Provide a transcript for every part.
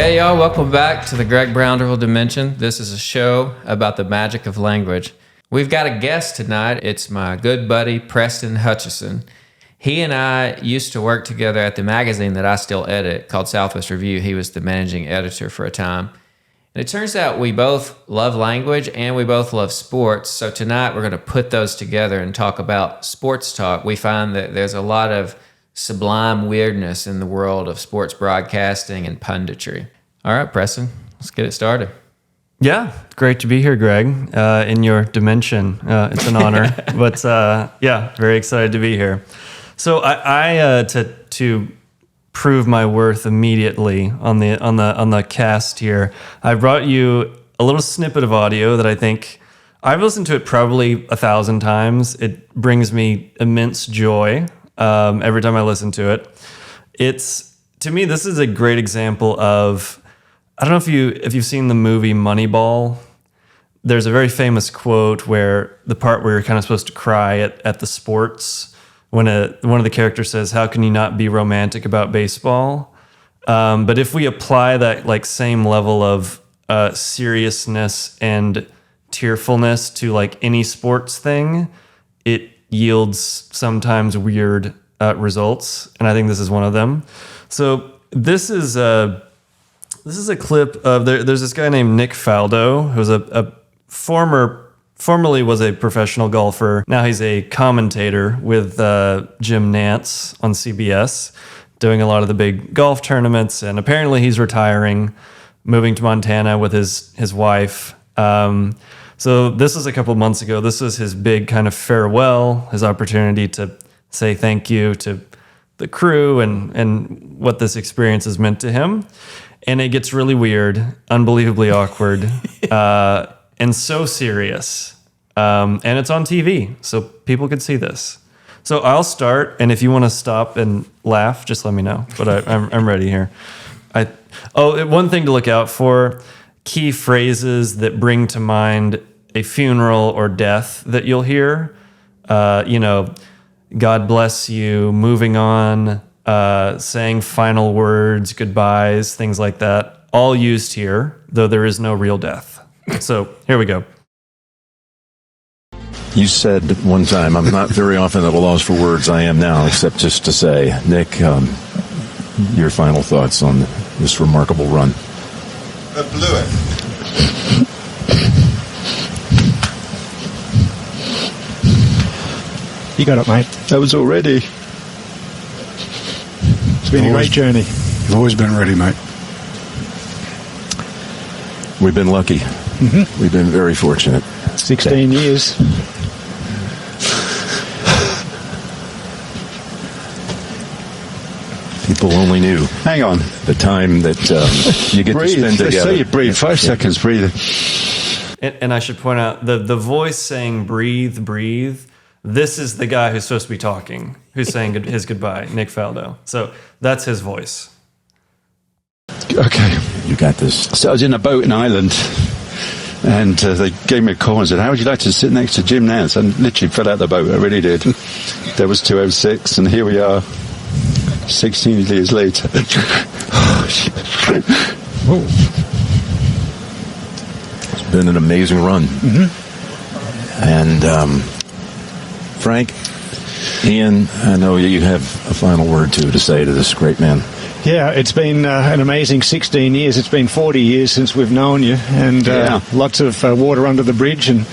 Hey y'all, welcome back to the Greg Brownderville Dimension. This is a show about the magic of language. We've got a guest tonight. It's my good buddy, Preston Hutcherson. He and I used to work together at the magazine that I still edit called Southwest Review. He was the managing editor for a time. And it turns out we both love language and we both love sports. So tonight we're going to put those together and talk about sports talk. We find that there's a lot of sublime weirdness in the world of sports broadcasting and punditry. All right, Preston, let's get it started. Yeah, great to be here, Greg, in your dimension. It's an honor, but very excited to be here. So I to prove my worth immediately on the cast here, I brought you a little snippet of audio that I think I've listened to it probably 1,000 times. It brings me immense joy. Every time I listen to it, to me, this is a great example of, I don't know if you've seen the movie Moneyball. There's a very famous quote where the part where you're kind of supposed to cry at the sports when one of the characters says, "How can you not be romantic about baseball?" But if we apply that like same level of seriousness and tearfulness to like any sports thing, it yields sometimes weird results, and I think this is one of them. So this is a clip of there's this guy named Nick Faldo, who's formerly was a professional golfer. Now he's a commentator with Jim Nantz on CBS, doing a lot of the big golf tournaments, and apparently he's retiring, moving to Montana with his wife. So this was a couple of months ago. This was his big kind of farewell, his opportunity to say thank you to the crew and what this experience has meant to him. And it gets really weird, unbelievably awkward, and so serious. And it's on TV, so people could see this. So I'll start, and if you want to stop and laugh, just let me know. But I'm ready here. One thing to look out for: key phrases that bring to mind a funeral or death that you'll hear. God bless you, moving on, saying final words, goodbyes, things like that. All used here, though there is no real death. So here we go. You said one time, I'm not very often at a loss for words. I am now, except just to say, Nick, your final thoughts on this remarkable run. I blew it. You got it, mate. That was all ready. It's been a great journey. You've always been ready, mate. We've been lucky. Mm-hmm. We've been very fortunate. 16 years. People only knew. Hang on. The time that you get breathe. to spend together. Let's say you breathe. 5 seconds, breathe. And I should point out, the voice saying breathe, breathe, this is the guy who's supposed to be talking, who's saying his goodbye, Nick Faldo. So that's his voice. Okay. You got this. So I was in a boat in Ireland, and they gave me a call and said, "How would you like to sit next to Jim Nantz?" And literally fell out of the boat. I really did. There was 2:06, and here we are, 16 years later. It's been an amazing run. Mm-hmm. And Frank, Ian, I know you have a final word to say to this great man. Yeah, it's been an amazing 16 years. It's been 40 years since we've known you, and lots of water under the bridge, and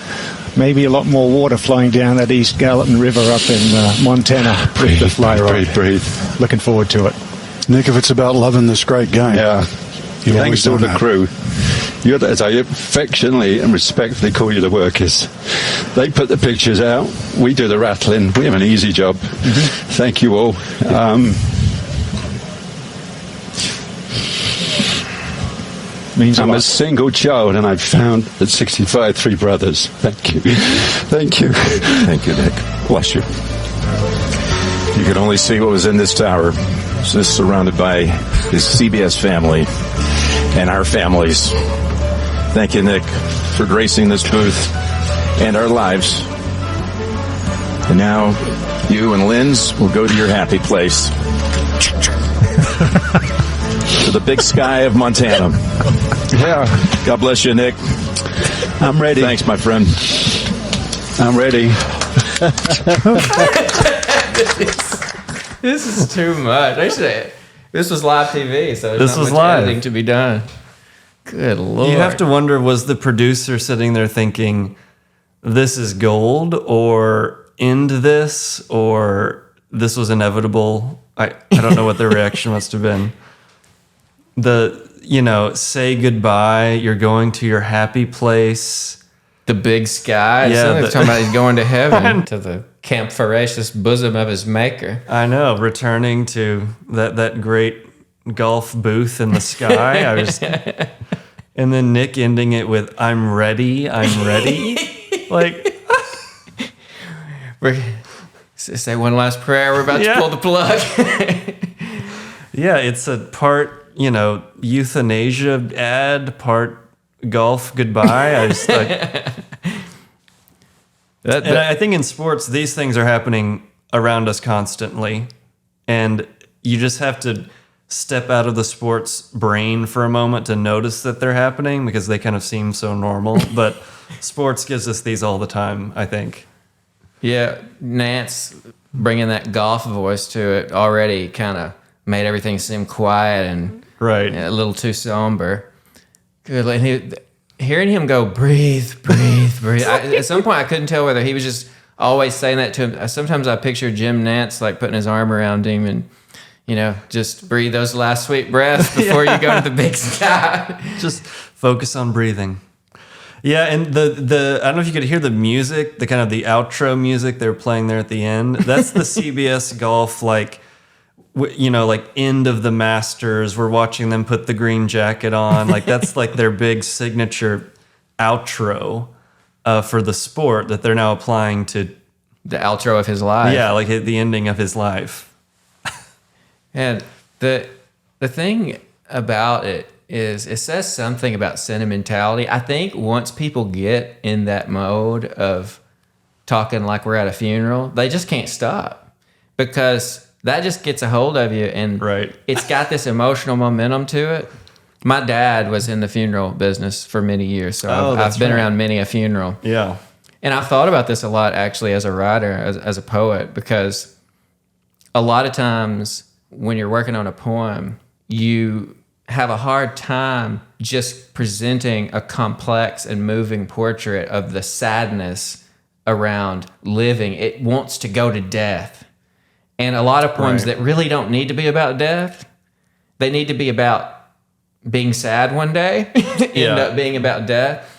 maybe a lot more water flowing down that East Gallatin River up in Montana. Breathe, the fly rod. breathe. Looking forward to it. Nick, if it's about loving this great game. Yeah. Thanks to the crew. You're, as I affectionately and respectfully call you, the workers. They put the pictures out. We do the rattling. We have an easy job. Mm-hmm. Thank you all. I'm a single child, and I've found at 65 3 brothers. Thank you. Thank you. Thank you, Nick. Bless you. You could only see what was in this tower. So this is surrounded by his CBS family and our families. Thank you, Nick, for gracing this booth and our lives. And now you and Lynn's will go to your happy place. To the big sky of Montana. Yeah, God bless you, Nick. I'm ready. Thanks, my friend. I'm ready. This is too much. This was live TV, so there's This not was much live. editing to be done. Good Lord. You have to wonder, was the producer sitting there thinking, this is gold, or end this, or this was inevitable? I don't know what their reaction must have been. Say goodbye, you're going to your happy place. The big sky. Yeah, They're talking about he's going to heaven, to the camphoraceous bosom of his maker. I know, returning to that great golf booth in the sky. And then Nick ending it with, I'm ready. Like, Say one last prayer. We're about to pull the plug. yeah, it's a part, euthanasia ad, part golf goodbye. I just like, and I think in sports, these things are happening around us constantly. And you just have to step out of the sports brain for a moment to notice that they're happening, because they kind of seem so normal. But sports gives us these all the time, I think. Yeah, Nantz bringing that golf voice to it already kind of made everything seem quiet and Right. a little too somber. Good. Hearing him go, breathe. At some point, I couldn't tell whether he was just always saying that to him. Sometimes I picture Jim Nantz like putting his arm around him and, just breathe those last sweet breaths before you go to the big sky. Just focus on breathing. Yeah, and the I don't know if you could hear the music, the kind of the outro music they were playing there at the end. That's the CBS Golf, like end of the Masters. We're watching them put the green jacket on. Like that's like their big signature outro for the sport that they're now applying to The outro of his life. Yeah, like the ending of his life. And the thing about it is it says something about sentimentality. I think once people get in that mode of talking like we're at a funeral, they just can't stop, because that just gets a hold of you, and Right. it's got this emotional momentum to it. My dad was in the funeral business for many years, so I've been around many a funeral. Yeah. And I've thought about this a lot, actually, as a writer, as a poet, because a lot of times when you're working on a poem, you have a hard time just presenting a complex and moving portrait of the sadness around living. It wants to go to death. And a lot of poems that really don't need to be about death, they need to be about being sad one day, end up being about death.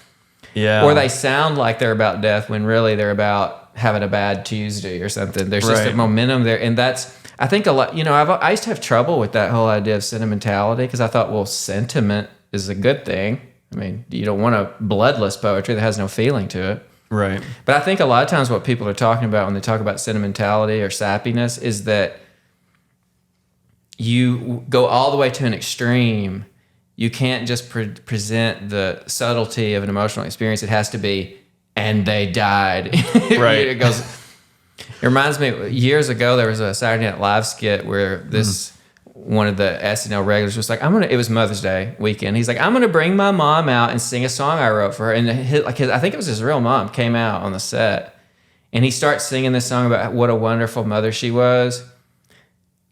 Yeah. Or they sound like they're about death when really they're about having a bad Tuesday or something. There's just a momentum there. And that's, I think a lot, I used to have trouble with that whole idea of sentimentality, because I thought, well, sentiment is a good thing. I mean, you don't want a bloodless poetry that has no feeling to it. Right. But I think a lot of times what people are talking about when they talk about sentimentality or sappiness is that you go all the way to an extreme. You can't just present the subtlety of an emotional experience. It has to be, and they died. Right. It reminds me, years ago, there was a Saturday Night Live skit where one of the SNL regulars was like, it was Mother's Day weekend. He's like, I'm going to bring my mom out and sing a song I wrote for her. And I think it was his real mom came out on the set. And he starts singing this song about what a wonderful mother she was.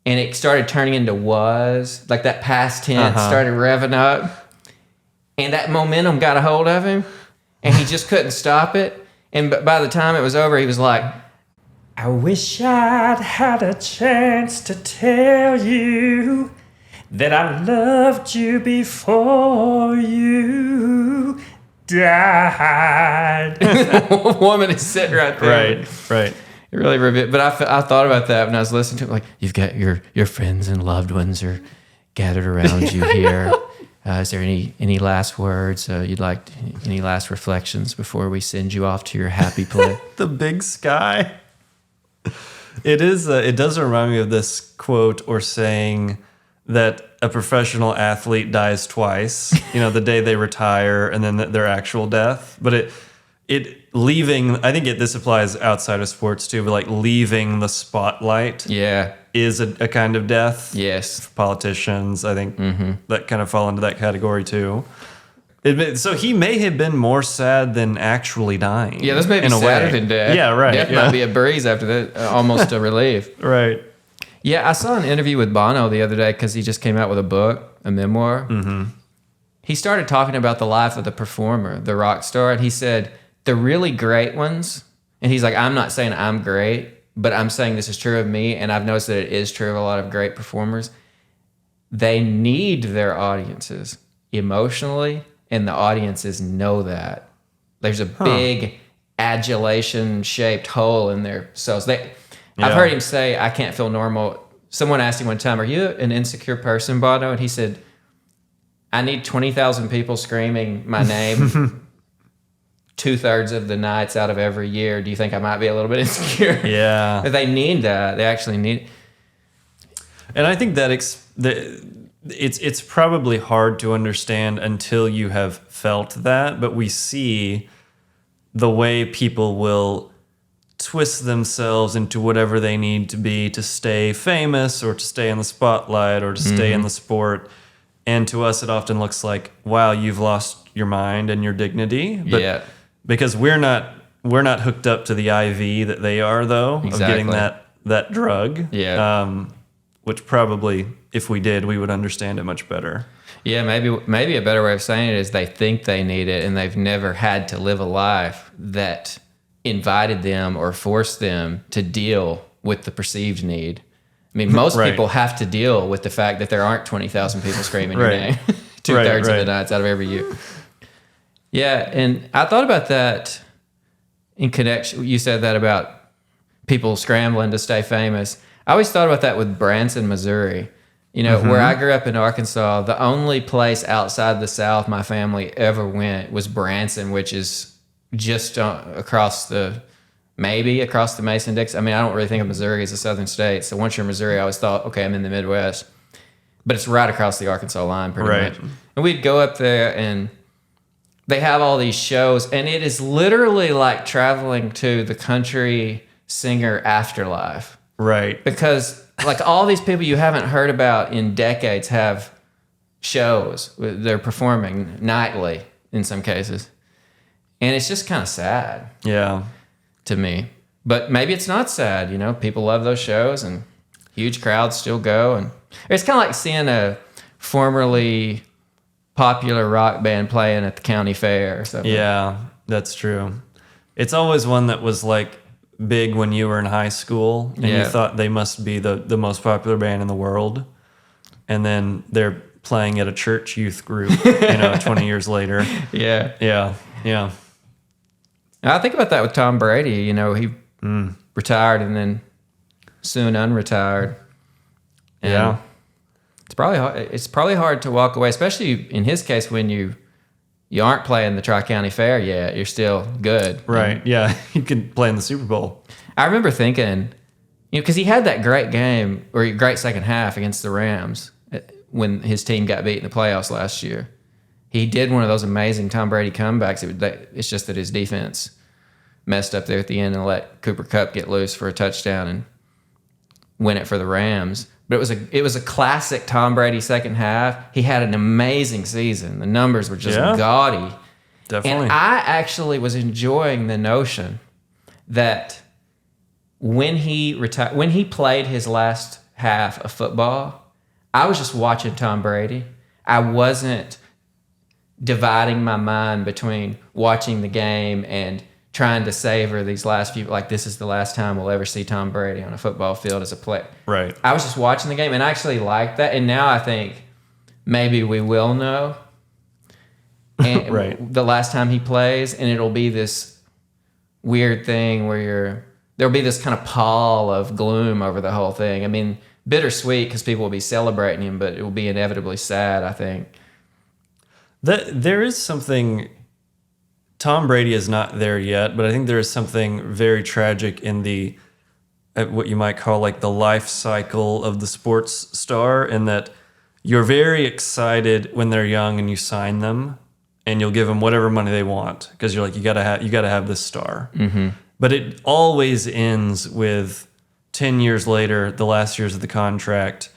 And it started turning into was, like that past tense started revving up. And that momentum got a hold of him. And he just couldn't stop it. And by the time it was over, he was like, I wish I'd had a chance to tell you that I loved you before you died. The woman is sitting right there. Right. It really revealed. But I thought about that when I was listening to it. Like, you've got your friends and loved ones are gathered around you here. Is there any last words you'd like? Any last reflections before we send you off to your happy place? The big sky. It is. It does remind me of this quote or saying that a professional athlete dies twice. The day they retire and then their actual death. But this applies outside of sports too, but like leaving the spotlight is a kind of death. Yes. Politicians, I think that kind of fall into that category too. So he may have been more sad than actually dying. Yeah, this may be sadder than death. Yeah, right. Death might be a breeze after that, almost a relief. Right. Yeah, I saw an interview with Bono the other day because he just came out with a book, a memoir. Mm-hmm. He started talking about the life of the performer, the rock star, and he said, the really great ones, and he's like, I'm not saying I'm great, but I'm saying this is true of me, and I've noticed that it is true of a lot of great performers. They need their audiences emotionally, and the audiences know that. There's a big adulation-shaped hole in their souls. I've heard him say, I can't feel normal. Someone asked him one time, are you an insecure person, Bono? And he said, I need 20,000 people screaming my name 2/3 of the nights out of every year. Do you think I might be a little bit insecure? Yeah. They need that. They actually need. And I think that it's probably hard to understand until you have felt that, but we see the way people will twist themselves into whatever they need to be to stay famous or to stay in the spotlight or to stay in the sport. And to us, it often looks like, wow, you've lost your mind and your dignity. But because we're not hooked up to the IV that they are, though, of getting that drug. Yeah. Which probably, if we did, we would understand it much better. Yeah, maybe a better way of saying it is they think they need it and they've never had to live a life that invited them or forced them to deal with the perceived need. I mean, most people have to deal with the fact that there aren't 20,000 people screaming your name 2/3 of the nights out of every year. Yeah, and I thought about that in connection. You said that about people scrambling to stay famous. I always thought about that with Branson, Missouri. You know, where I grew up in Arkansas, the only place outside the South my family ever went was Branson, which is just across the Mason-Dixon. I mean, I don't really think of Missouri as a southern state. So once you're in Missouri, I always thought, okay, I'm in the Midwest. But it's right across the Arkansas line pretty much. And we'd go up there and they have all these shows. And it is literally like traveling to the country singer afterlife. Right. Because like all these people you haven't heard about in decades have shows. They're performing nightly in some cases. And it's just kind of sad. Yeah. To me. But maybe it's not sad, you know. People love those shows and huge crowds still go. And it's kind of like seeing a formerly popular rock band playing at the county fair or something. Yeah, that's true. It's always one that was like big when you were in high school and you thought they must be the most popular band in the world. And then they're playing at a church youth group, 20 years later. Yeah. Yeah. Yeah. I think about that with Tom Brady. You know, he retired and then soon unretired. And it's probably hard to walk away, especially in his case when you aren't playing the Tri-County Fair yet. You're still good. Right. Yeah. You could play in the Super Bowl. I remember thinking, because he had that great game or great second half against the Rams when his team got beat in the playoffs last year. He did one of those amazing Tom Brady comebacks. It's just that his defense messed up there at the end and let Cooper Kupp get loose for a touchdown and win it for the Rams. But it was a classic Tom Brady second half. He had an amazing season. The numbers were just gaudy. Definitely. And I actually was enjoying the notion that when he played his last half of football, I was just watching Tom Brady. I wasn't dividing my mind between watching the game and trying to savor these last few, like this is the last time we'll ever see Tom Brady on a football field as a player. Right. I was just watching the game and I actually liked that. And now I think maybe we will know and the last time he plays, and it'll be this weird thing where there'll be this kind of pall of gloom over the whole thing. I mean, bittersweet because people will be celebrating him, but it will be inevitably sad, I think. There is something, Tom Brady is not there yet, but I think there is something very tragic in the, what you might call like the life cycle of the sports star, in that you're very excited when they're young and you sign them, and you'll give them whatever money they want because you're like, you gotta have this star. Mm-hmm. But it always ends with 10 years later, the last years of the contract,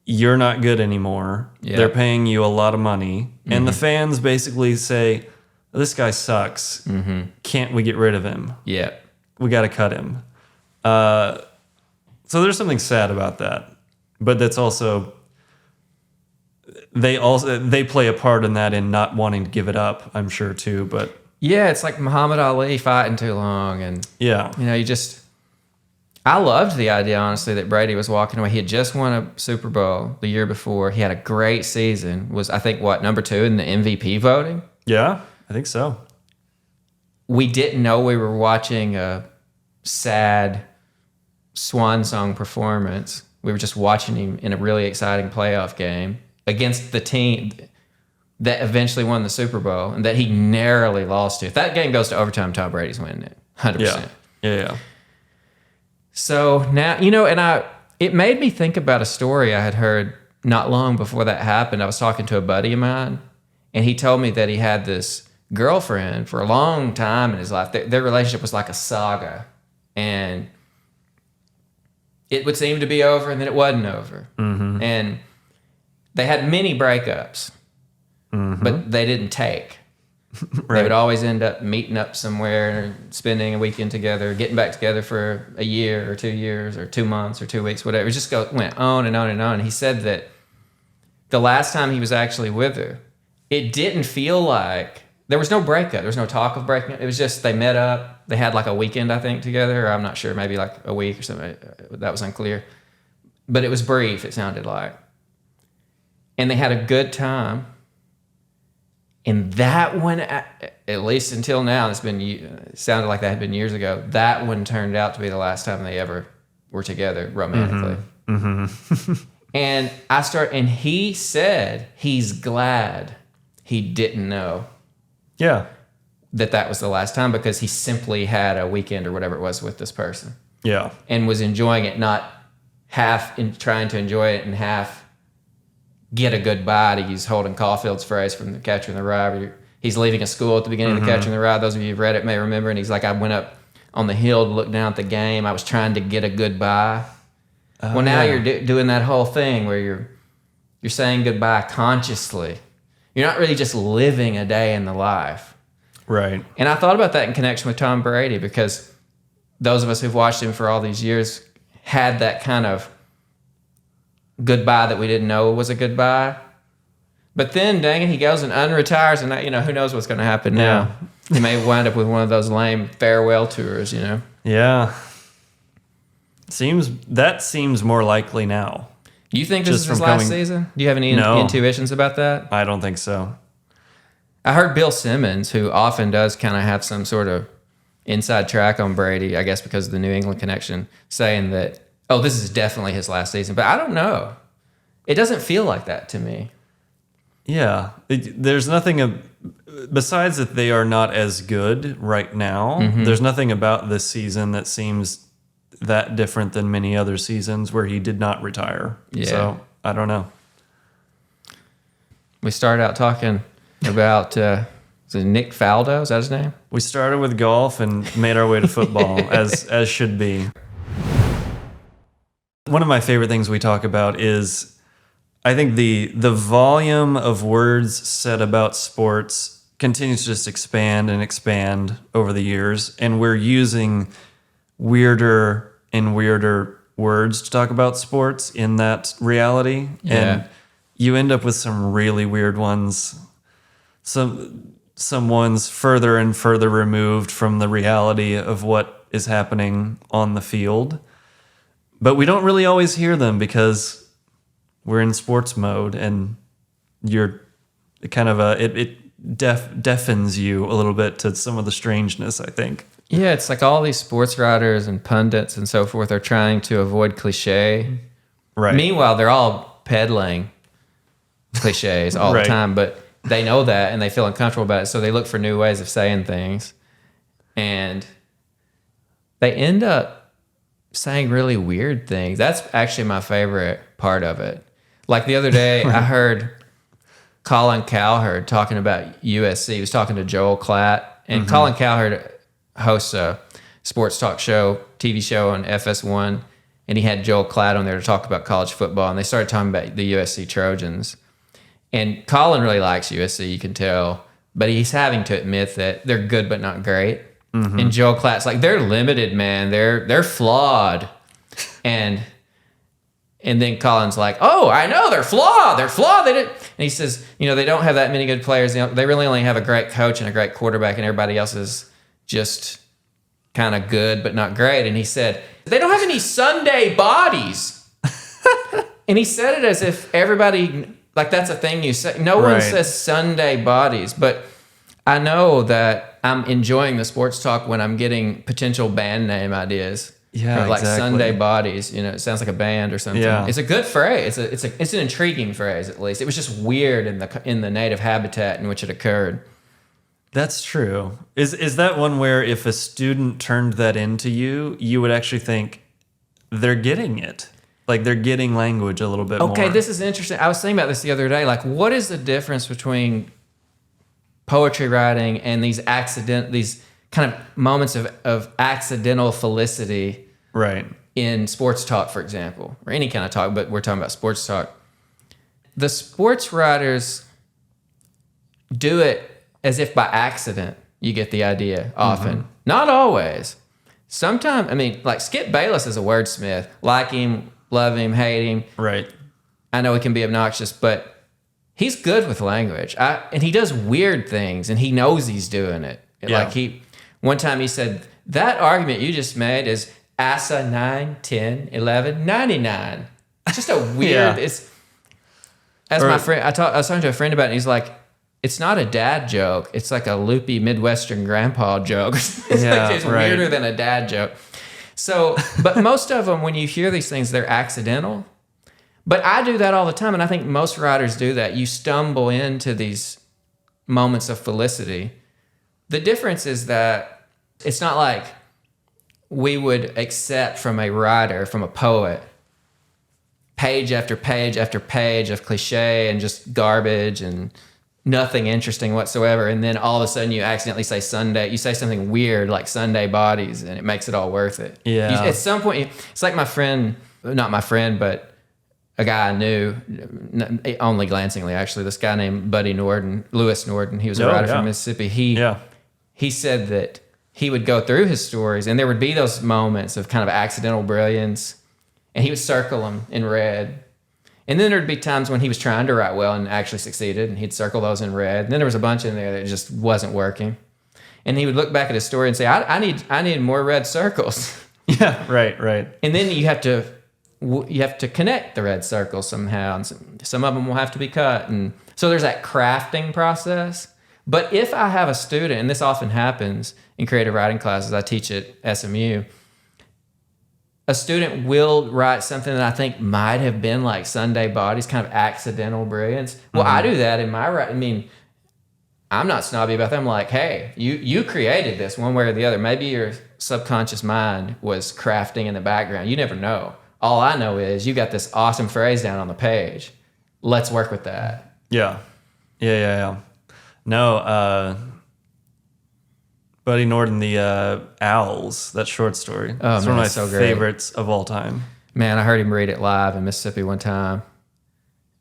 you're not good anymore. Yeah. They're paying you a lot of money. And the fans basically say, this guy sucks. Mm-hmm. Can't we get rid of him? Yeah. We got to cut him. So there's something sad about that. But that's also, they play a part in that in not wanting to give it up, I'm sure, too. But yeah, it's like Muhammad Ali fighting too long. And, yeah, I loved the idea, honestly, that Brady was walking away. He had just won a Super Bowl the year before. He had a great season. Was, I think, number 2 in the MVP voting? Yeah, I think so. We didn't know we were watching a sad swan song performance. We were just watching him in a really exciting playoff game against the team that eventually won the Super Bowl and that he narrowly lost to. If that game goes to overtime, Tom Brady's winning it, 100%. Yeah. So now, it made me think about a story I had heard not long before that happened. I was talking to a buddy of mine, and he told me that he had this girlfriend for a long time in his life. Their relationship was like a saga, and it would seem to be over, and then it wasn't over. Mm-hmm. And they had many breakups, but they didn't take. Right. They would always end up meeting up somewhere, spending a weekend together, getting back together for a year or 2 years or 2 months or 2 weeks, whatever. It just went on and on and on. And he said that the last time he was actually with her, it didn't feel like there was no breakup. There was no talk of breaking up. It was just they met up. They had like a weekend, I think, together. Or I'm not sure, maybe like a week or something. That was unclear. But it was brief, it sounded like. And they had a good time. And that one, at least until now, it sounded like that had been years ago. That one turned out to be the last time they ever were together romantically. Mm-hmm. And he said he's glad he didn't know. Yeah. That was the last time because he simply had a weekend or whatever it was with this person. Yeah. And was enjoying it, not half in trying to enjoy it and half get a goodbye, to use Holden Caulfield's phrase from The Catcher in the Rye. He's leaving a school at the beginning of The Catcher in the Rye. Those of you who've read it may remember. And he's like, I went up on the hill to look down at the game. I was trying to get a goodbye. Well, now you're doing that whole thing where you're saying goodbye consciously. You're not really just living a day in the life. Right. And I thought about that in connection with Tom Brady because those of us who've watched him for all these years had that kind of goodbye that we didn't know was a goodbye. But then, dang it, he goes and unretires, and who knows what's going to happen now. He may wind up with one of those lame farewell tours, Yeah. That seems more likely now. You think this is his last season? Do you have any intuitions about that? I don't think so. I heard Bill Simmons, who often does kind of have some sort of inside track on Brady, I guess because of the New England connection, saying that, this is definitely his last season. But I don't know. It doesn't feel like that to me. Yeah. There's nothing, besides that they are not as good right now, there's nothing about this season that seems that different than many other seasons where he did not retire. Yeah. So, I don't know. We started out talking about Nick Faldo. Is that his name? We started with golf and made our way to football, as should be. One of my favorite things we talk about is, I think the volume of words said about sports continues to just expand and expand over the years, and we're using weirder and weirder words to talk about sports in that reality. Yeah. And you end up with some really weird ones. Some ones further and further removed from the reality of what is happening on the field. But we don't really always hear them because we're in sports mode, and you're kind of it deafens you a little bit to some of the strangeness, I think. Yeah, it's like all these sports writers and pundits and so forth are trying to avoid cliche. Right. Meanwhile, they're all peddling cliches all the time, but they know that and they feel uncomfortable about it, so they look for new ways of saying things. And they end up saying really weird things. That's actually my favorite part of it. Like the other day, I heard Colin Cowherd talking about USC. He was talking to Joel Klatt, and Colin Cowherd hosts a sports talk show, TV show on FS1, and he had Joel Klatt on there to talk about college football, and they started talking about the USC Trojans. And Colin really likes USC, you can tell, but he's having to admit that they're good but not great. And Joel Klatt's like, they're limited, man. They're flawed. And then Colin's like, oh, I know, they're flawed. They're flawed. And he says, they don't have that many good players. They really only have a great coach and a great quarterback, and everybody else is just kind of good but not great. And he said, they don't have any Sunday bodies. And he said it as if everybody, like that's a thing you say. No one says Sunday bodies, but I know that I'm enjoying the sports talk when I'm getting potential band name ideas. Yeah, like exactly. Sunday bodies, it sounds like a band or something. Yeah. It's a good phrase. It's an intriguing phrase, at least. It was just weird in the native habitat in which it occurred. That's true. Is that one where if a student turned that into you, you would actually think they're getting it? Like they're getting language a little bit more. Okay, this is interesting. I was thinking about this the other day. Like, what is the difference between poetry writing and these kind of moments of accidental felicity, right, in sports talk, for example, or any kind of talk, but we're talking about sports talk. The sports writers do it as if by accident you get the idea often. Not always. Sometimes, like Skip Bayless is a wordsmith. Like him, love him, hate him. Right. I know he can be obnoxious, but he's good with language. And he does weird things, and he knows he's doing it. Yeah. Like one time he said, that argument you just made is ASA 9, 10, 11, 99. It's just a weird, my friend, I was talking to a friend about it, and he's like, it's not a dad joke. It's like a loopy Midwestern grandpa joke. It's weirder than a dad joke. So, but most of them, when you hear these things, they're accidental. But I do that all the time, and I think most writers do that. You stumble into these moments of felicity. The difference is that it's not like we would accept from a writer, from a poet, page after page after page of cliche and just garbage and nothing interesting whatsoever, and then all of a sudden you accidentally say Sunday, you say something weird like Sunday bodies, and it makes it all worth it. Yeah. At some point, it's like my friend, not my friend, but a guy I knew, only glancingly actually, this guy named Buddy Norden, Lewis Norden, he was a writer from Mississippi. He said that he would go through his stories, and there would be those moments of kind of accidental brilliance, and he would circle them in red. And then there'd be times when he was trying to write well and actually succeeded, and he'd circle those in red. And then there was a bunch in there that just wasn't working. And he would look back at his story and say, I need more red circles. Yeah, right. And then you have to connect the red circles somehow, and some of them will have to be cut. And so there's that crafting process. But if I have a student, and this often happens in creative writing classes I teach at SMU, a student will write something that I think might have been like Sunday bodies, kind of accidental brilliance. Well, I do that in my writing. I'm not snobby about that. I'm like, hey, you created this one way or the other. Maybe your subconscious mind was crafting in the background. You never know. All I know is you got this awesome phrase down on the page. Let's work with that. Yeah. No, Buddy Norden, the Owls, that short story. Oh, it's man, one of my so great. favorites of all time. Man, I heard him read it live in Mississippi one time,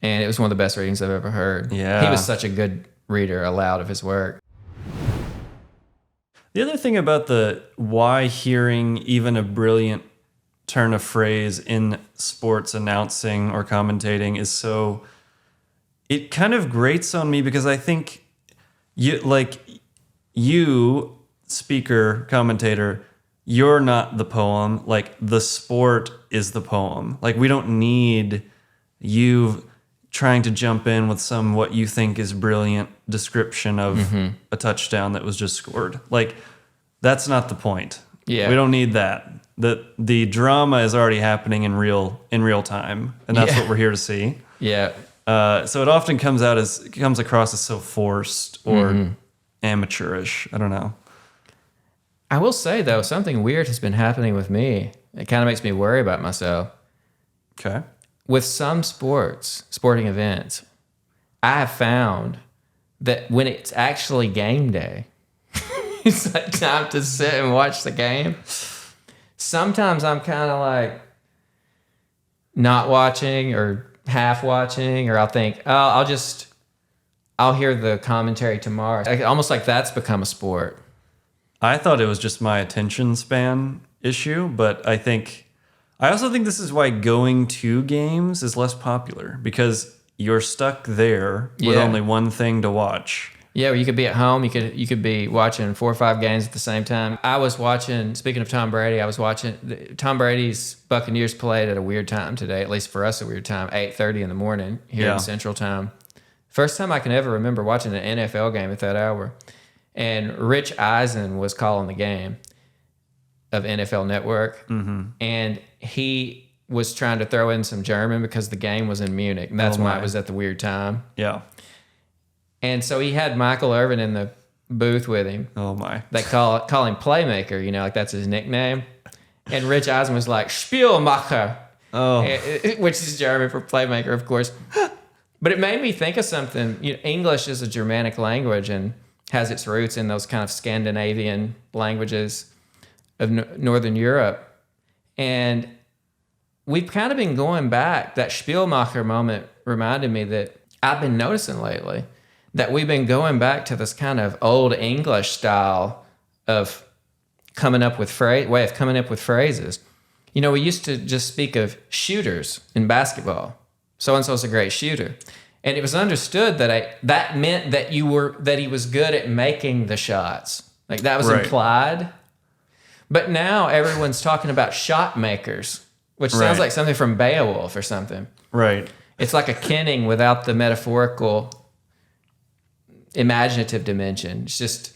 and it was one of the best readings I've ever heard. Yeah. He was such a good reader aloud of his work. The other thing about why hearing even a brilliant turn of phrase in sports announcing or commentating is so, it kind of grates on me, because I think you speaker, commentator, you're not the poem. Like, the sport is the poem. Like, we don't need you trying to jump in with what you think is brilliant description of a touchdown that was just scored. Like, that's not the point. Yeah. We don't need that. The drama is already happening in real time, and that's what we're here to see. Yeah. So it often comes across as so forced or amateurish. I don't know. I will say, though, something weird has been happening with me. It kind of makes me worry about myself. Okay. With some sporting events, I have found that when it's actually game day, it's like time to sit and watch the game. Sometimes I'm kind of like not watching or half watching, or I'll think, oh, I'll hear the commentary tomorrow. Almost like that's become a sport. I thought it was just my attention span issue, but I also think this is why going to games is less popular, because you're stuck there with only one thing to watch. Yeah, well, you could be at home. You could be watching 4 or 5 games at the same time. I was watching. Speaking of Tom Brady, I was watching Tom Brady's Buccaneers played at a weird time today. At least for us, a weird time. 8:30 in the morning here in Central Time. First time I can ever remember watching an NFL game at that hour. And Rich Eisen was calling the game of NFL Network, and he was trying to throw in some German because the game was in Munich. And that's why it was at the weird time. Yeah. And so he had Michael Irvin in the booth with him. Oh my! They call him Playmaker, like that's his nickname. And Rich Eisen was like Spielmacher, which is German for playmaker, of course. But it made me think of something. English is a Germanic language and has its roots in those kind of Scandinavian languages of Northern Europe, and we've kind of been going back. That Spielmacher moment reminded me that I've been noticing lately that we've been going back to this kind of old English style of coming up with way of coming up with phrases. We used to just speak of shooters in basketball. So-and-so's a great shooter. And it was understood that that meant that he was good at making the shots. Like that was implied. But now everyone's talking about shot makers, which sounds like something from Beowulf or something. Right. It's like a kenning without the metaphorical imaginative dimension. It's just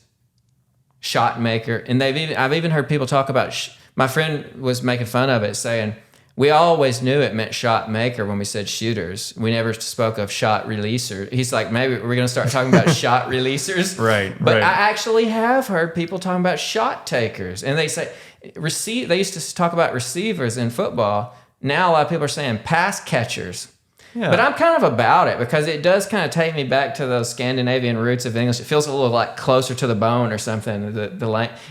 shot maker. And I've even heard people talk about, my friend was making fun of it, saying, we always knew it meant shot maker when we said shooters. We never spoke of shot releaser. He's like, maybe we're going to start talking about shot releasers. Right. But I actually have heard people talking about shot takers. And they say, they used to talk about receivers in football. Now a lot of people are saying pass catchers. Yeah. But I'm kind of about it because it does kind of take me back to those Scandinavian roots of English. It feels a little like closer to the bone or something. It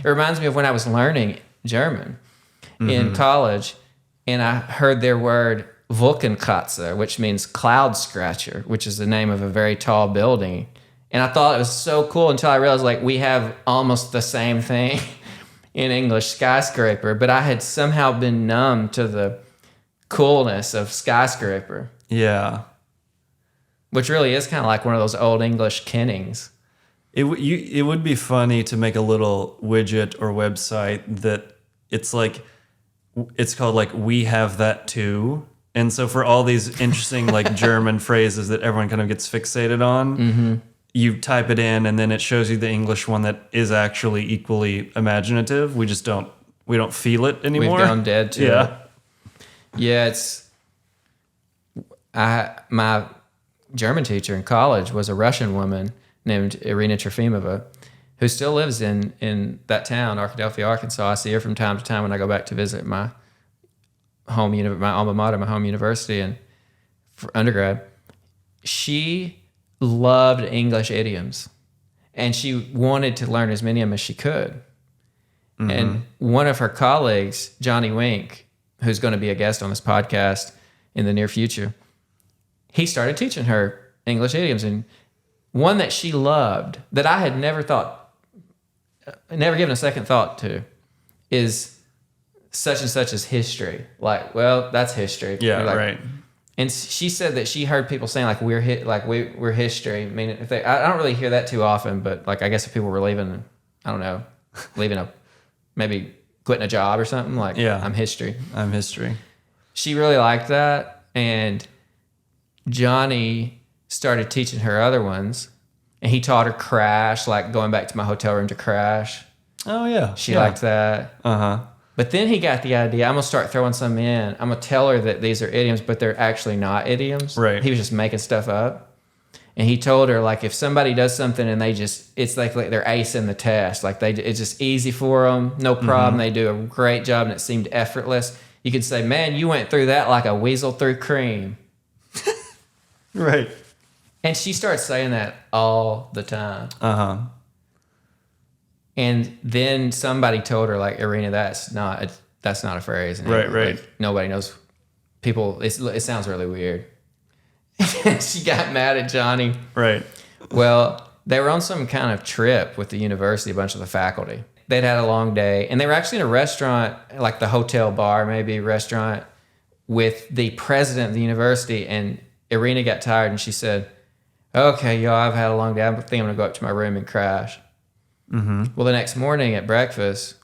reminds me of when I was learning German in college, and I heard their word Wolkenkratzer, which means cloud scratcher, which is the name of a very tall building. And I thought it was so cool until I realized we have almost the same thing in English, skyscraper. But I had somehow been numb to the coolness of skyscraper. Yeah. Which really is kind of like one of those old English kennings. It would be funny to make a little widget or website that it's called we have that too. And so for all these interesting German phrases that everyone kind of gets fixated on, you type it in and then it shows you the English one that is actually equally imaginative. We don't feel it anymore. We've gone dead to it. Yeah, my German teacher in college was a Russian woman named Irina Trofimova, who still lives in that town, Arkadelphia, Arkansas. I see her from time to time when I go back to visit my my alma mater, my home university, and for undergrad. She loved English idioms, and she wanted to learn as many of them as she could. And one of her colleagues, Johnny Wink, who's going to be a guest on this podcast in the near future, he started teaching her English idioms, and one that she loved that I had never given a second thought to is such and such as history. That's history. Yeah, right. And she said that she heard people saying we're history. I mean, I don't really hear that too often, but I guess if people were leaving, I don't know, maybe quitting a job or something, I'm history. I'm history. She really liked that, and Johnny started teaching her other ones, and he taught her crash, going back to my hotel room to crash. Oh, yeah. She liked that. Uh-huh. But then he got the idea, I'm going to start throwing some in. I'm going to tell her that these are idioms, but they're actually not idioms. Right. He was just making stuff up. And he told her, if somebody does something and it's like they're acing the test. It's just easy for them, no problem. They do a great job, and it seemed effortless. You could say, man, you went through that like a weasel through cream. Right. And she starts saying that all the time. Uh-huh. And then somebody told her, like, Irina, that's not a phrase. And Right. Like, nobody knows. People, it sounds really weird. She got mad at Johnny. Right. Well, they were on some kind of trip with the university, a bunch of the faculty. They'd had a long day, and they were actually in a restaurant, like the hotel bar, maybe restaurant, with the president of the university. And Irina got tired, and she said, "Okay, y'all, I've had a long day. I think I'm going to go up to my room and crash." Mm-hmm. Well, the next morning at breakfast,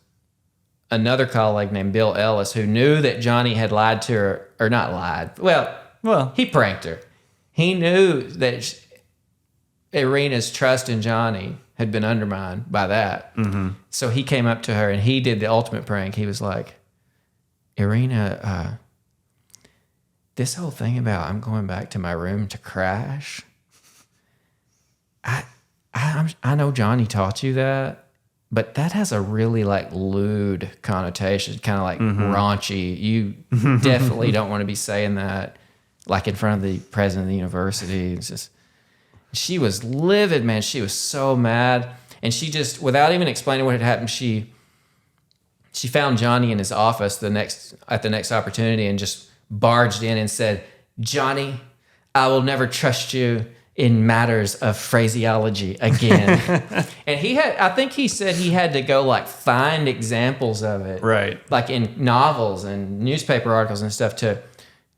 another colleague named Bill Ellis, who knew that Johnny had lied to her, or not lied, well, he pranked her. He knew that Irina's trust in Johnny had been undermined by that. Mm-hmm. So he came up to her and he did the ultimate prank. He was like, "Irina, this whole thing about I'm going back to my room to crash, I know Johnny taught you that, but that has a really like lewd connotation, kind of like raunchy. You definitely don't want to be saying that like in front of the president of the university." It's just, she was livid, man. She was so mad. And she just, without even explaining what had happened, she found Johnny in his office at the next opportunity and just barged in and said, "Johnny, I will never trust you in matters of phraseology again." And I think he said he had to go like find examples of it. Right. Like in novels and newspaper articles and stuff,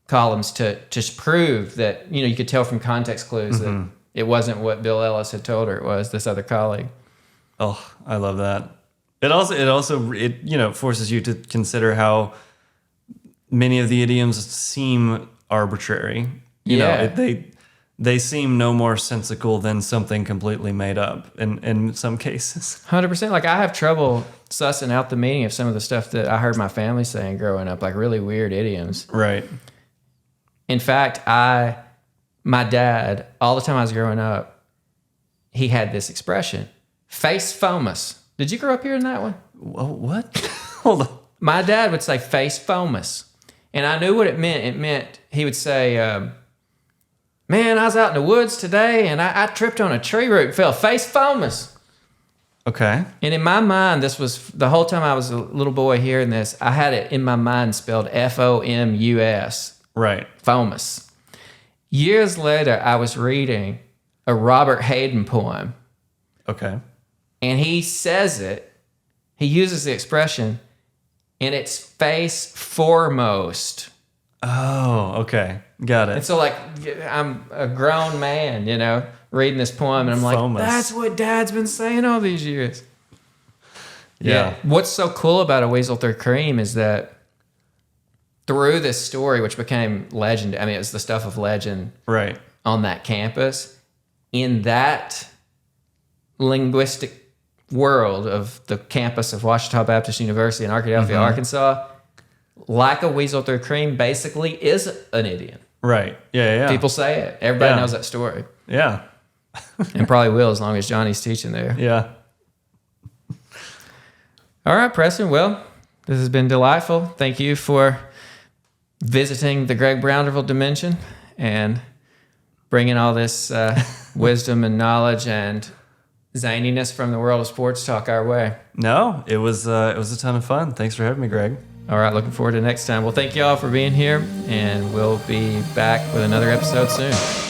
columns to just prove that, you could tell from context clues that it wasn't what Bill Ellis had told her it was, this other colleague. Oh, I love that. It also forces you to consider how many of the idioms seem arbitrary. They seem no more sensical than something completely made up in some cases. 100%. Like, I have trouble sussing out the meaning of some of the stuff that I heard my family saying growing up, like really weird idioms. Right. In fact, my dad, all the time I was growing up, he had this expression, face fomus. Did you grow up hearing that one? What? Hold on. My dad would say face fomus. And I knew what it meant. It meant, he would say, "Man, I was out in the woods today and I tripped on a tree root and fell face fomus." Okay. And in my mind, this was the whole time I was a little boy hearing this, I had it in my mind spelled F-O-M-U-S. Right. Fomus. Years later, I was reading a Robert Hayden poem. Okay. And he says it, he uses the expression, and it's face foremost. Oh, okay. Got it. And so, like, I'm a grown man, reading this poem, and I'm like, Fomus. That's what Dad's been saying all these years. Yeah. What's so cool about A Weasel Through Cream is that through this story, which became legend, I mean, it was the stuff of legend Right. on that campus, in that linguistic world of the campus of Ouachita Baptist University in Arkadelphia, Arkansas, like a weasel through cream basically is an idiom. Right. Yeah. People say it. Everybody Yeah. knows that story. Yeah. And probably will as long as Johnny's teaching there. Yeah. All right, Preston. Well, this has been delightful. Thank you for visiting the Greg Brownderville dimension and bringing all this wisdom and knowledge and zaniness from the world of sports talk our way. No, it was a ton of fun. Thanks for having me, Greg. All right, looking forward to next time. Well, thank you all for being here, and we'll be back with another episode soon.